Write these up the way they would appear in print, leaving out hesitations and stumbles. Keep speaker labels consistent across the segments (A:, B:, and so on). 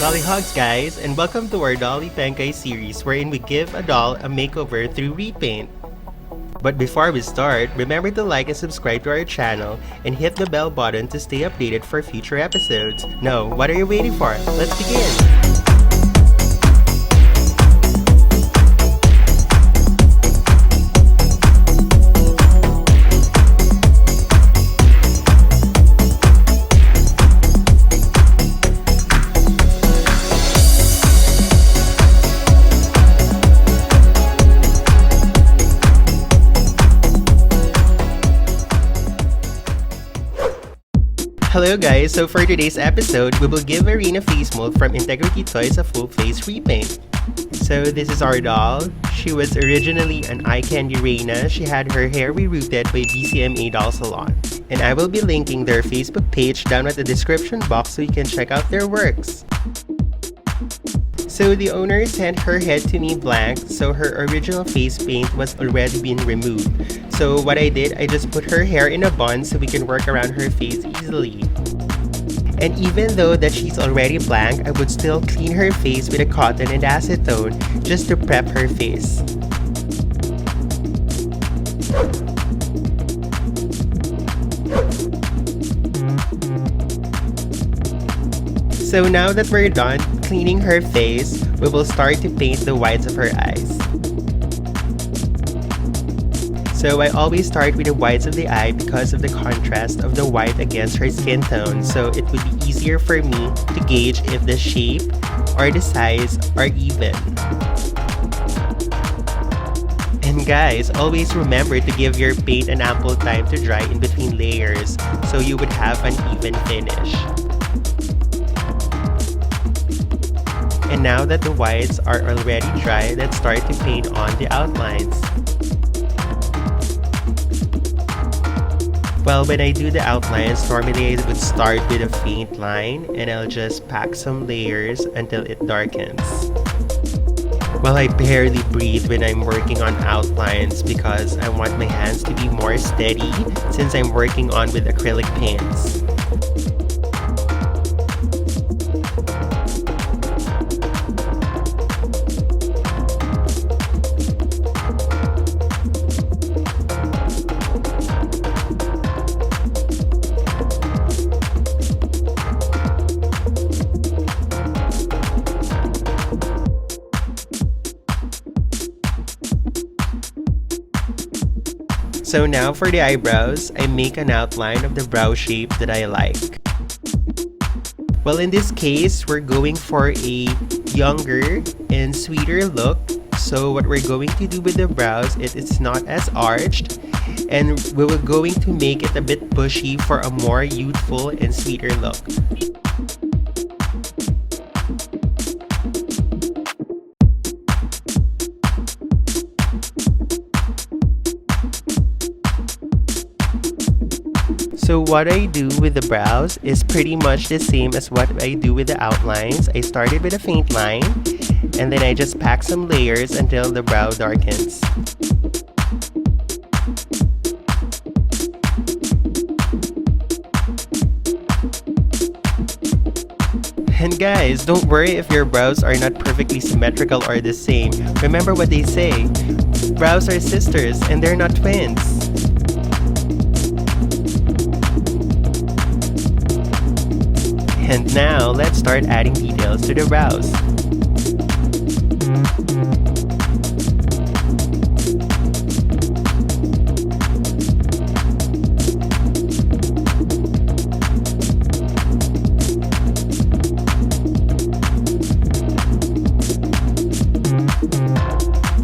A: Dollie Hugs guys, and welcome to our Dollie Pengkay series wherein we give a doll a makeover through Repaint. But before we start, remember to like and subscribe to our channel and hit the bell button to stay updated for future episodes. Now, what are you waiting for? Let's begin! Hello guys, so for today's episode, we will give Rayna face mold from Integrity Toys a full face repaint. So this is our doll. She was originally an eye candy Rayna. She had her hair rerooted by BCMA Doll Salon. And I will be linking their Facebook page down at the description box so you can check out their works. So the owner sent her head to me blank, so her original face paint was already been removed. So what I did, I just put her hair in a bun so we can work around her face easily. And even though that she's already blank, I would still clean her face with a cotton and acetone just to prep her face. So now that we're done cleaning her face, we will start to paint the whites of her eyes. So I always start with the whites of the eye because of the contrast of the white against her skin tone, so it would be easier for me to gauge if the shape or the size are even. And guys, always remember to give your paint an ample time to dry in between layers so you would have an even finish. And now that the whites are already dry, let's start to paint on the outlines. Well, when I do the outlines, normally I would start with a faint line and I'll just pack some layers until it darkens. Well, I barely breathe when I'm working on outlines because I want my hands to be more steady since I'm working on with acrylic paints. So now for the eyebrows, I make an outline of the brow shape that I like. Well, in this case, we're going for a younger and sweeter look. So what we're going to do with the brows is it's not as arched, and we were going to make it a bit bushy for a more youthful and sweeter look. So what I do with the brows is pretty much the same as what I do with the outlines. I started with a faint line, and then I just pack some layers until the brow darkens. And guys, don't worry if your brows are not perfectly symmetrical or the same. Remember what they say, brows are sisters and they're not twins. And now, let's start adding details to the brows.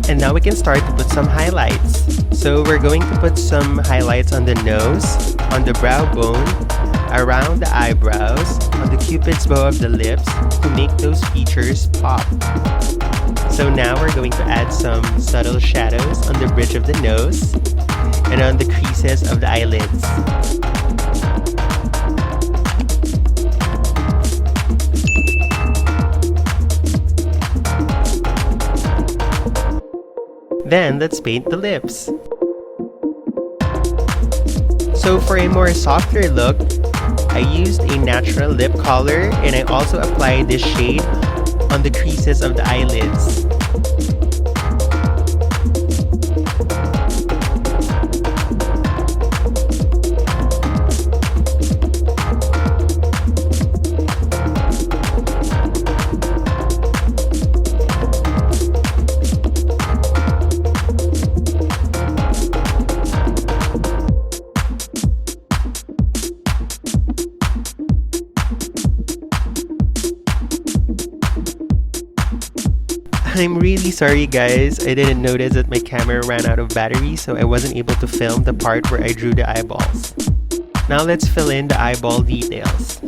A: And now we can start to put some highlights. So we're going to put some highlights on the nose, on the brow bone, around the eyebrows, on the cupid's bow of the lips to make those features pop. So now we're going to add some subtle shadows on the bridge of the nose and on the creases of the eyelids. Then let's paint the lips. So for a more softer look, I used a natural lip color and I also applied this shade on the creases of the eyelids. I'm really sorry guys, I didn't notice that my camera ran out of battery, so I wasn't able to film the part where I drew the eyeballs. Now let's fill in the eyeball details.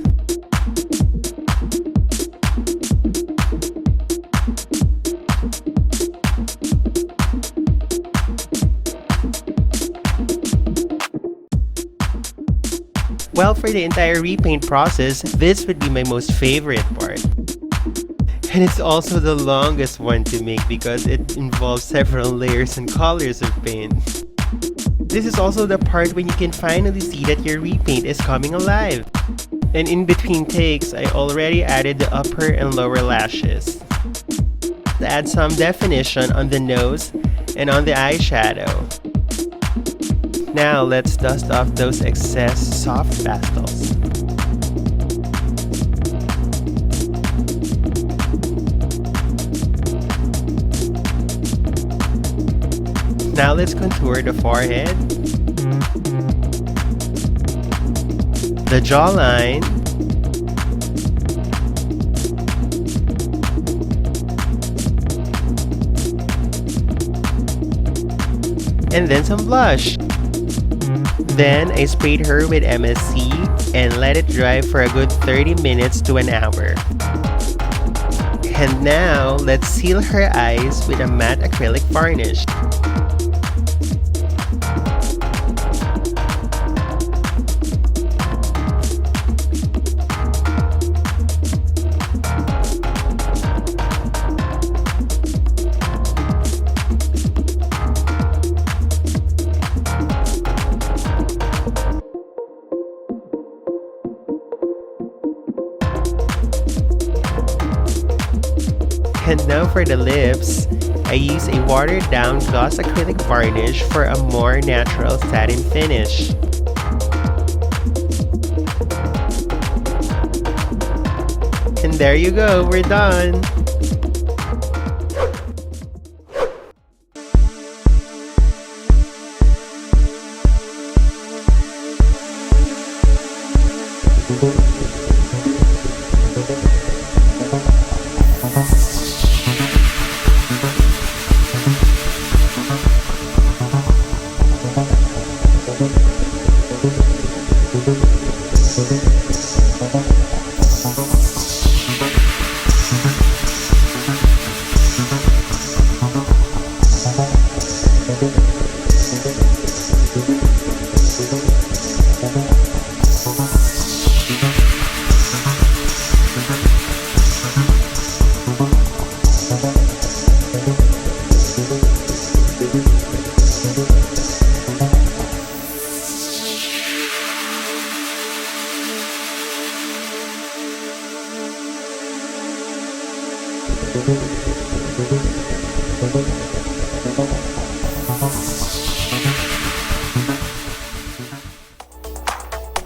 A: Well, for the entire repaint process, this would be my most favorite part. And it's also the longest one to make because it involves several layers and colors of paint. This is also the part when you can finally see that your repaint is coming alive. And in between takes, I already added the upper and lower lashes. To add some definition on the nose and on the eyeshadow. Now let's dust off those excess soft pastels. Now let's contour the forehead, the jawline, and then some blush. Then I sprayed her with MSC and let it dry for a good 30 minutes to an hour. And now let's seal her eyes with a matte acrylic varnish. And now for the lips, I use a watered down gloss acrylic varnish for a more natural satin finish. And there you go, we're done!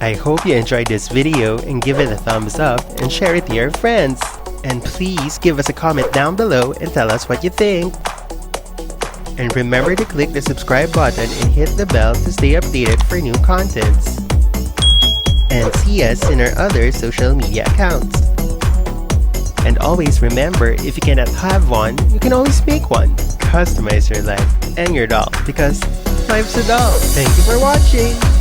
A: I hope you enjoyed this video and give it a thumbs up and share it to your friends. And please give us a comment down below and tell us what you think. And remember to click the subscribe button and hit the bell to stay updated for new contents. And see us in our other social media accounts. And always remember, if you cannot have one, you can always make one. Customize your life and your doll because life's a doll. Thank you for watching!